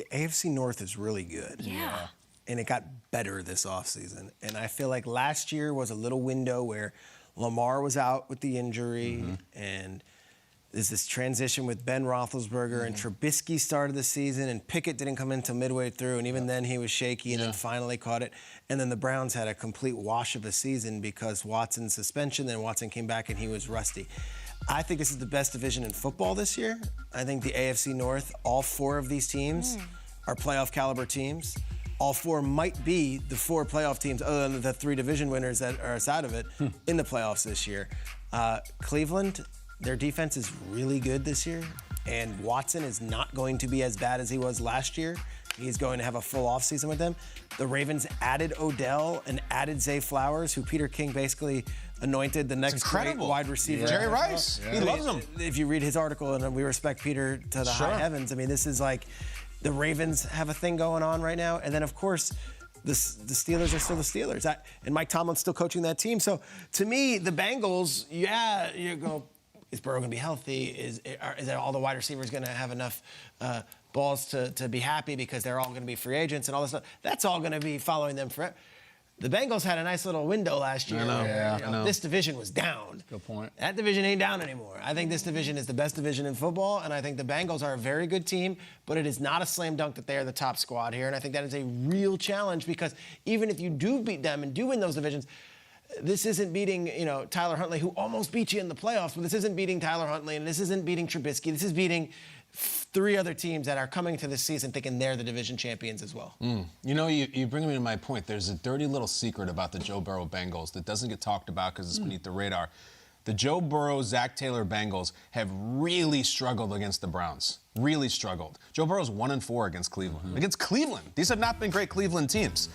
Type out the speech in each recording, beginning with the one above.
the AFC North is really good. Yeah. And it got better this offseason. And I feel like last year was a little window where Lamar was out with the injury, and there's this transition with Ben Roethlisberger, and Trubisky started the season, and Pickett didn't come in until midway through, and even then he was shaky, and then finally caught it. And then the Browns had a complete wash of a season because Watson's suspension, then Watson came back and he was rusty. I think this is the best division in football this year. I think the AFC North, all 4 of these teams are playoff caliber teams. All 4 might be the 4 playoff teams, other than the 3 division winners that are outside of it, in the playoffs this year. Cleveland, their defense is really good this year, and Watson is not going to be as bad as he was last year. He's going to have a full offseason with them. The Ravens added Odell and added Zay Flowers, who Peter King basically anointed the next great wide receiver. Jerry Rice, he loves him. If you read his article, and we respect Peter to the high heavens, I mean, this is like the Ravens have a thing going on right now. And then, of course, the Steelers are still the Steelers. And Mike Tomlin's still coaching that team. So, to me, the Bengals, you go, is Burrow going to be healthy? Is all the wide receivers going to have enough balls to be happy because they're all going to be free agents and all this stuff? That's all going to be following them forever. The Bengals had a nice little window last year. I know. This division was down. Good point. That division ain't down anymore. I think this division is the best division in football, and I think the Bengals are a very good team, but it is not a slam dunk that they are the top squad here, and I think that is a real challenge because even if you do beat them and do win those divisions, this isn't beating, Tyler Huntley, who almost beat you in the playoffs, but this isn't beating Tyler Huntley, and this isn't beating Trubisky. This is beating 3 other teams that are coming to this season thinking they're the division champions as well. You bring me to my point. There's a dirty little secret about the Joe Burrow Bengals that doesn't get talked about because it's beneath the radar. The Joe Burrow, Zach Taylor Bengals have really struggled against the Browns. Really struggled. Joe Burrow's 1-4 against Cleveland. Against Cleveland. These have not been great Cleveland teams.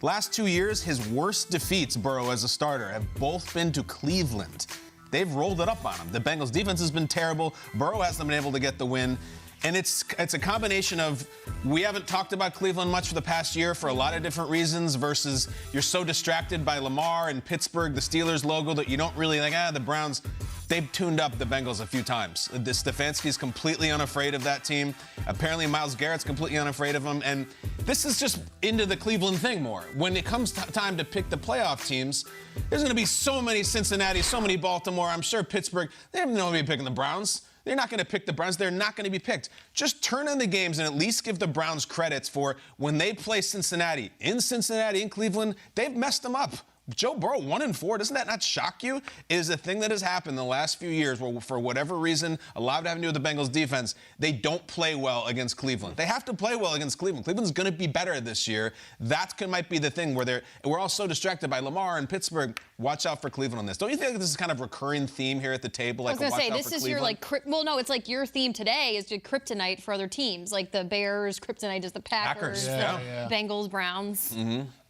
Last 2 years, his worst defeats, Burrow as a starter, have both been to Cleveland. They've rolled it up on him. The Bengals defense has been terrible. Burrow hasn't been able to get the win. And it's a combination of, we haven't talked about Cleveland much for the past year for a lot of different reasons versus you're so distracted by Lamar and Pittsburgh, the Steelers logo, that you don't really the Browns, they've tuned up the Bengals a few times. Stefanski's completely unafraid of that team. Apparently Myles Garrett's completely unafraid of them. And this is just into the Cleveland thing more. When it comes time to pick the playoff teams, there's going to be so many Cincinnati, so many Baltimore. I'm sure Pittsburgh, they have no way picking the Browns. They're not going to pick the Browns. They're not going to be picked. Just turn in the games and at least give the Browns credits for when they play Cincinnati. In Cincinnati, in Cleveland, they've messed them up. Joe Burrow, 1-4, doesn't that not shock you? It is a thing that has happened the last few years where, for whatever reason, a lot of it having to do with the Bengals defense, they don't play well against Cleveland. They have to play well against Cleveland. Cleveland's going to be better this year. That might be the thing where we're all so distracted by Lamar and Pittsburgh. Watch out for Cleveland on this. Don't you think this is kind of a recurring theme here at the table? I was going to say, this is your, it's like your theme today is your kryptonite for other teams. Like the Bears, kryptonite is the Packers, Bengals, Browns.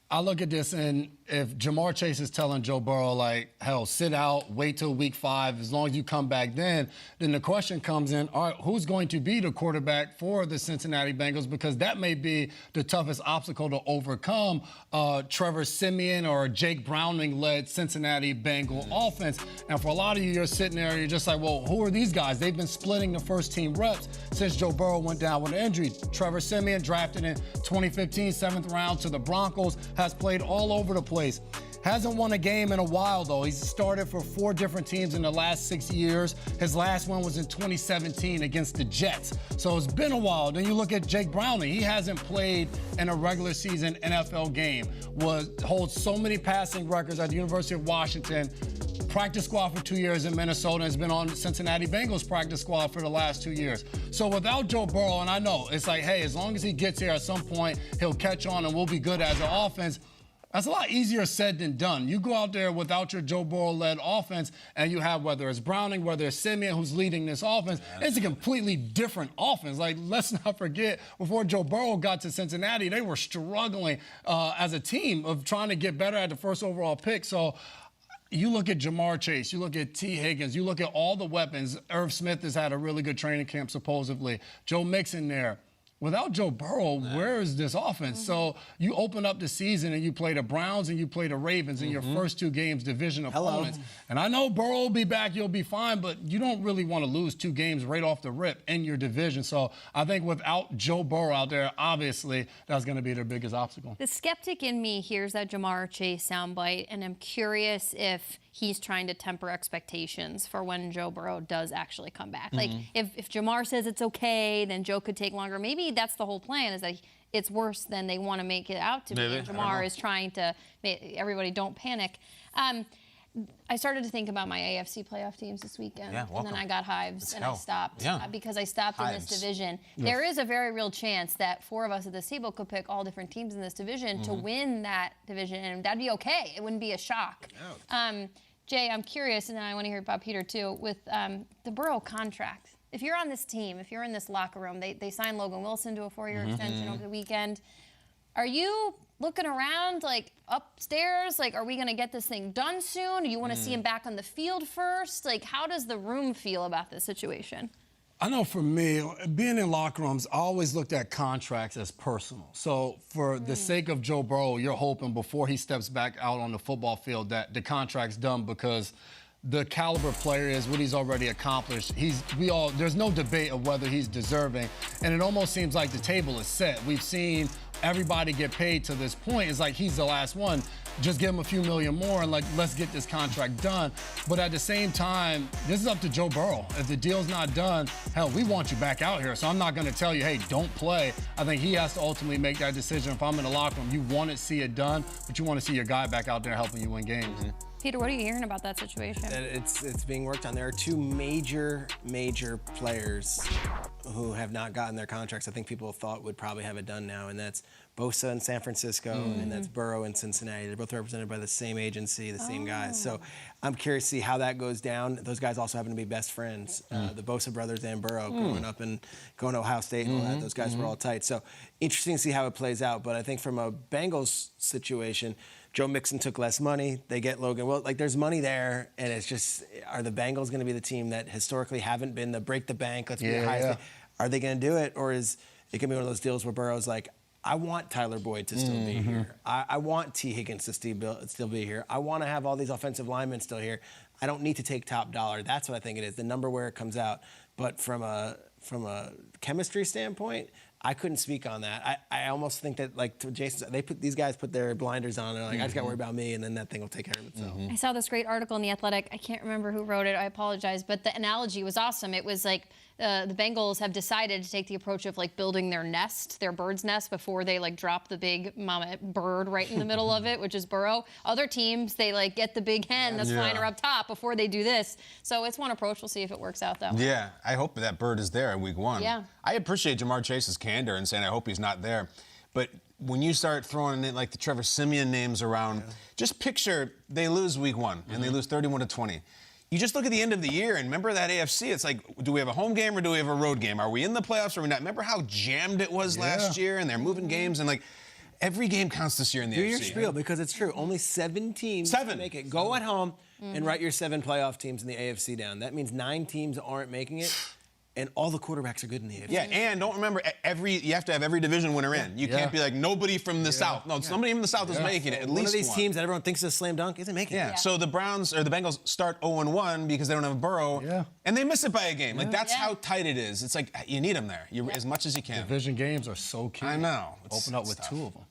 I look at this, and if Jamar Chase is telling Joe Burrow, hell, sit out, wait till week 5, as long as you come back then the question comes in, all right, who's going to be the quarterback for the Cincinnati Bengals? Because that may be the toughest obstacle to overcome Trevor Siemian or Jake Browning-led Cincinnati Bengal offense. And for a lot of you, you're sitting there and you're just like, well, who are these guys? They've been splitting the first-team reps since Joe Burrow went down with an injury. Trevor Siemian, drafted in 2015, 7th round to the Broncos, has played all over the place. Hasn't won a game in a while, though. He's started for 4 different teams in the last 6 years. His last one was in 2017 against the Jets. So it's been a while. Then you look at Jake Browning. He hasn't played in a regular season NFL game. Holds so many passing records at the University of Washington. Practice squad for 2 years in Minnesota, and has been on the Cincinnati Bengals practice squad for the last 2 years. So without Joe Burrow, and I know it's like, hey, as long as he gets here at some point, he'll catch on and we'll be good as an offense. That's a lot easier said than done. You go out there without your Joe Burrow-led offense, and you have, whether it's Browning, whether it's Siemian who's leading this offense, it's a completely different offense. Let's not forget, before Joe Burrow got to Cincinnati, they were struggling as a team of trying to get better at the first overall pick. So you look at Jamar Chase, you look at T. Higgins, you look at all the weapons. Irv Smith has had a really good training camp, supposedly. Joe Mixon there. without Joe Burrow, where is this offense? So you open up the season and you play the Browns and you play the Ravens in your first 2 games, division opponents. And I know Burrow will be back, you'll be fine, but you don't really want to lose 2 games right off the rip in your division. So I think without Joe Burrow out there, obviously that's going to be their biggest obstacle. The skeptic in me hears that Jamar Chase soundbite, and I'm curious if he's trying to temper expectations for when Joe Burrow does actually come back. Like, if Jamar says it's okay, then Joe could take longer. Maybe that's the whole plan, is that it's worse than they want to make it out to be. And Jamar is trying to make everybody don't panic. I started to think about my AFC playoff teams this weekend, and then I got hives, and I stopped because I stopped in this division. There is a very real chance that 4 of us at this table could pick all different teams in this division to win that division, and that'd be okay. It wouldn't be a shock. Jay, I'm curious, and then I want to hear about Peter too, with the Burrow contract. If you're on this team, if you're in this locker room, they signed Logan Wilson to a 4-year extension over the weekend. Are you looking around, like, upstairs? Like, are we going to get this thing done soon? Do you want to see him back on the field first? Like, how does the room feel about this situation? I know for me, being in locker rooms, I always looked at contracts as personal. So for the sake of Joe Burrow, you're hoping before he steps back out on the football field that the contract's done, because the caliber player is what he's already accomplished. There's no debate of whether he's deserving, and it almost seems like the table is set. We've seen everybody get paid to this point. It's like he's the last one. Just give him a few million more and, like, let's get this contract done. But at the same time, this is up to Joe Burrow. If the deal's not done, hell, we want you back out here. So I'm not going to tell you, hey, don't play. I think he has to ultimately make that decision. If I'm in the locker room, you want to see it done, but you want to see your guy back out there helping you win games. Peter, what are you hearing about that situation? It's being worked on. There are 2 major players who have not gotten their contracts. I think people thought would probably have it done now, and that's Bosa in San Francisco, and that's Burrow in Cincinnati. They're both represented by the same agency, the same guys. So I'm curious to see how that goes down. Those guys also happen to be best friends, the Bosa brothers and Burrow, growing up and going to Ohio State and all that. Those guys were all tight. So interesting to see how it plays out. But I think from a Bengals situation, Joe Mixon took less money. They get Logan. Well, like, there's money there, and it's just, are the Bengals going to be the team that historically haven't been the break the bank, let's be the highest? Are they going to do it, or is it going to be one of those deals where Burrow's like, I want Tyler Boyd to still be here. I want T. Higgins to still be here. I want to have all these offensive linemen still here. I don't need to take top dollar. That's what I think it is, the number where it comes out. But from a chemistry standpoint, I couldn't speak on that. I almost think that, like Jason said, these guys put their blinders on and they're like, I just got to worry about me, and then that thing will take care of itself. I saw this great article in The Athletic. I can't remember who wrote it. I apologize. But the analogy was awesome. It was like the Bengals have decided to take the approach of, like, building their nest, their bird's nest, before they, like, drop the big mama bird right in the middle of it, which is Burrow. Other teams, they, like, get the big hen that's flying her up top before they do this. So it's one approach. We'll see if it works out that way. Yeah, I hope that bird is there in week 1. Yeah. I appreciate Jamar Chase's candor and saying I hope he's not there. But when you start throwing in, like, the Trevor Siemian names around, just picture they lose week 1 and they lose 31-20. You just look at the end of the year and remember that AFC. It's like, do we have a home game or do we have a road game? Are we in the playoffs or are we not? Remember how jammed it was last year, and they're moving games, and, like, every game counts this year in the AFC. Do your spiel, because it's true. Only 7 teams can make it. Go at home and write your 7 playoff teams in the AFC down. That means 9 teams aren't making it. And all the quarterbacks are good in the AFC. Yeah, and don't remember, you have to have every division winner in. You can't be like, nobody from the South. No, somebody from the South is making it, at least one. One of these teams that everyone thinks is a slam dunk isn't making it. So the Browns, or the Bengals, start 0-1 because they don't have Burrow, and they miss it by a game. Like, that's how tight it is. It's like, you need them there as much as you can. Division games are so key. I know. Open up with 2 of them.